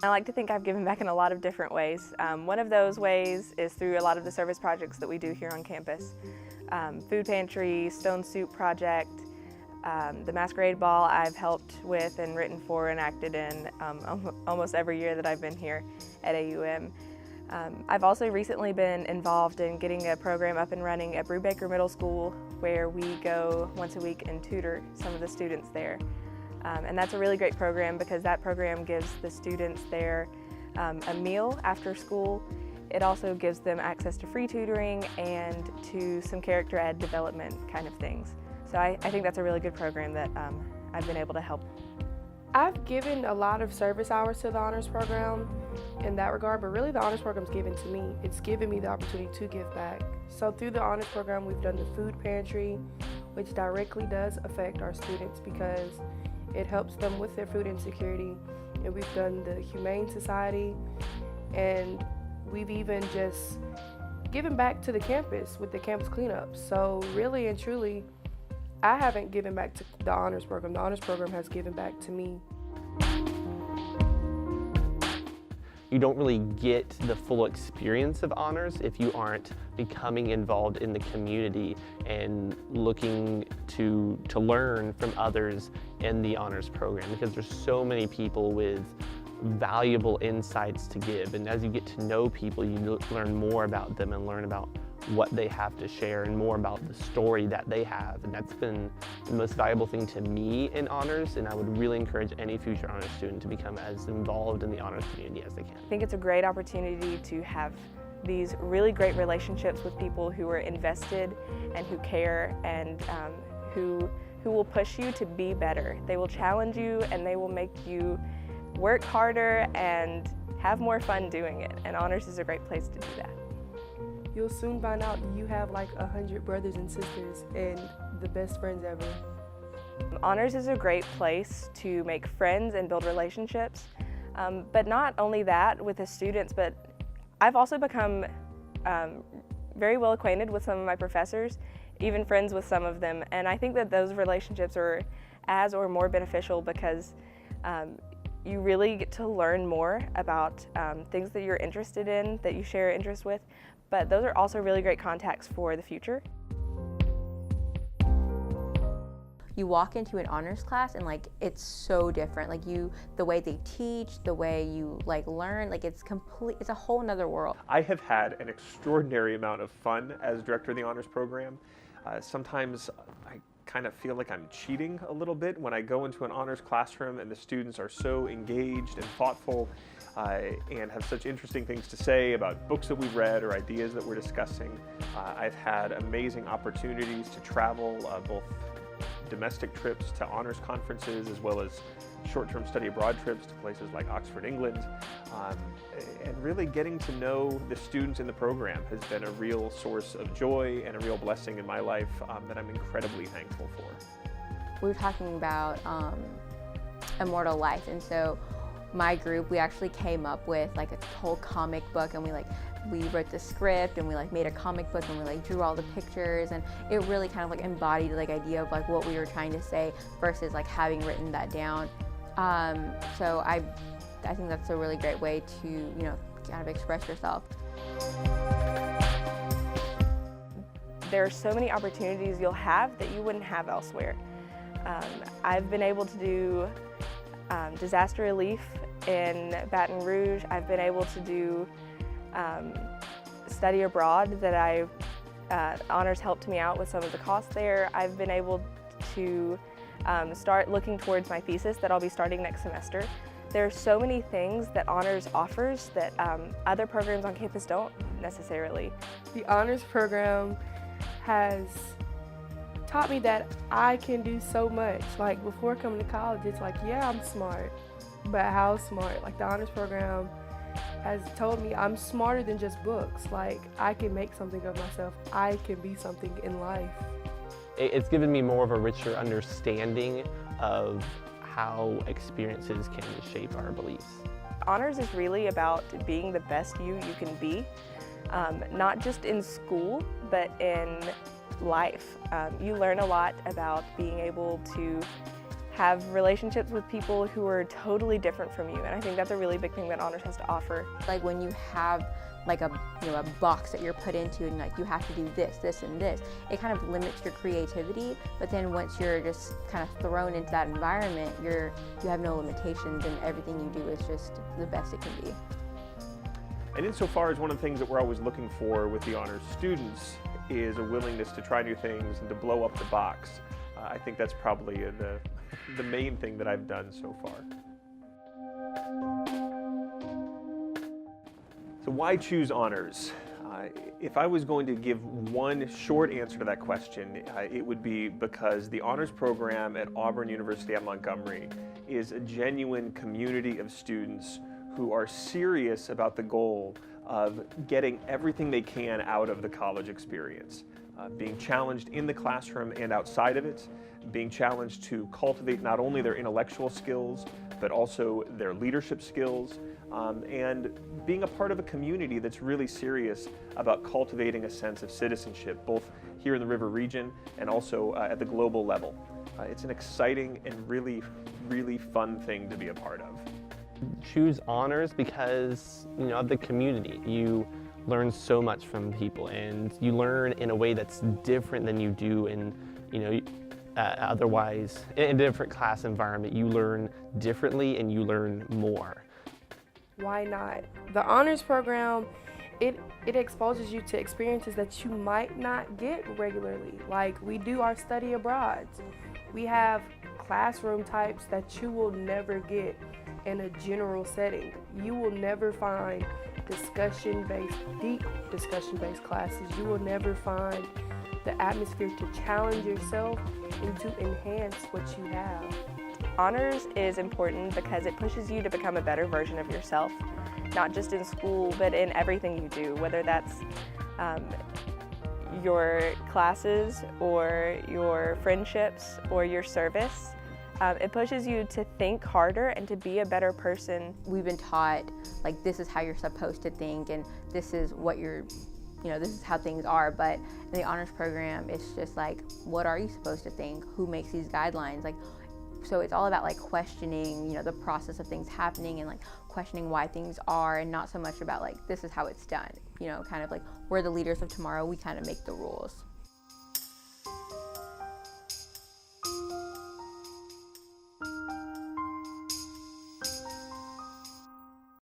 I like to think I've given back in a lot of different ways. One of those ways is through a lot of the service projects that we do here on campus. Food pantry, stone soup project, the masquerade ball I've helped with and written for and acted in almost every year that I've been here at AUM. I've also recently been involved in getting a program up and running at Brubaker Middle School where we go once a week and tutor some of the students there. And that's a really great program because that program gives the students there a meal after school. It also gives them access to free tutoring and to some character ed development kind of things. So I think that's a really good program that I've been able to help. I've given a lot of service hours to the honors program in that regard, but really the honors program's given to me. It's given me the opportunity to give back. So through the honors program, we've done the food pantry, which directly does affect our students because it helps them with their food insecurity. And we've done the Humane Society, and we've even just given back to the campus with the campus cleanup. So really and truly, I haven't given back to the honors program. The honors program has given back to me. You don't really get the full experience of honors if you aren't becoming involved in the community and looking to learn from others in the honors program, because there's so many people with valuable insights to give, and as you get to know people, you learn more about them and learn about what they have to share and more about the story that they have. And that's been the most valuable thing to me in honors, and I would really encourage any future honors student to become as involved in the honors community as they can. I think it's a great opportunity to have these really great relationships with people who are invested and who care and who will push you to be better. They will challenge you and they will make you work harder and have more fun doing it, and honors is a great place to do that. You'll soon find out you have like 100 brothers and sisters and the best friends ever. Honors is a great place to make friends and build relationships, but not only that with the students, but I've also become very well acquainted with some of my professors, even friends with some of them, and I think that those relationships are as or more beneficial because you really get to learn more about things that you're interested in, that you share interest with, but those are also really great contacts for the future. You walk into an honors class and like it's so different. Like the way they teach, the way you like learn, like it's a whole nother world. I have had an extraordinary amount of fun as director of the honors program. Sometimes I kind of feel like I'm cheating a little bit when I go into an honors classroom and the students are so engaged and thoughtful and have such interesting things to say about books that we've read or ideas that we're discussing. I've had amazing opportunities to travel, both domestic trips to honors conferences as well as short-term study abroad trips to places like Oxford, England. And really getting to know the students in the program has been a real source of joy and a real blessing in my life that I'm incredibly thankful for. We were talking about immortal life, and so my group, we actually came up with like a whole comic book, and we wrote the script and we like made a comic book and we like drew all the pictures, and it really kind of like embodied like idea of like what we were trying to say versus like having written that down. So I think that's a really great way to, kind of express yourself. There are so many opportunities you'll have that you wouldn't have elsewhere. I've been able to do disaster relief in Baton Rouge. I've been able to do study abroad that honors helped me out with some of the costs there. I've been able to start looking towards my thesis that I'll be starting next semester. There are so many things that honors offers that other programs on campus don't necessarily. The honors program has taught me that I can do so much. Like before coming to college, it's like, yeah, I'm smart, but how smart? Like the honors program has told me I'm smarter than just books. Like I can make something of myself. I can be something in life. It's given me more of a richer understanding of how experiences can shape our beliefs. Honors is really about being the best you can be, not just in school, but in life. You learn a lot about being able to have relationships with people who are totally different from you, and I think that's a really big thing that honors has to offer. Like when you have like a box that you're put into and like you have to do this, this, and this, it kind of limits your creativity. But then once you're just kind of thrown into that environment, you have no limitations, and everything you do is just the best it can be. And insofar as one of the things that we're always looking for with the honors students is a willingness to try new things and to blow up the box, I think that's probably the main thing that I've done so far. So why choose honors? If I was going to give one short answer to that question, it would be because the honors program at Auburn University at Montgomery is a genuine community of students who are serious about the goal of getting everything they can out of the college experience. Being challenged in the classroom and outside of it, being challenged to cultivate not only their intellectual skills, but also their leadership skills, and being a part of a community that's really serious about cultivating a sense of citizenship, both here in the River region and also at the global level. It's an exciting and really, really fun thing to be a part of. Choose honors because, of the community. You learn so much from people, and you learn in a way that's different than you do in, otherwise in a different class environment. You learn differently and you learn more. Why not? The honors program, it exposes you to experiences that you might not get regularly. Like we do our study abroads. We have classroom types that you will never get in a general setting. You will never find deep discussion-based classes. You will never find the atmosphere to challenge yourself and to enhance what you have. Honors is important because it pushes you to become a better version of yourself, not just in school, but in everything you do, whether that's your classes or your friendships or your service. It pushes you to think harder and to be a better person. We've been taught, like, this is how you're supposed to think, and this is what this is how things are, but in the honors program, it's just like, what are you supposed to think? Who makes these guidelines? Like, so it's all about like questioning, the process of things happening and like questioning why things are, and not so much about like, this is how it's done. Kind of like, we're the leaders of tomorrow, we kind of make the rules.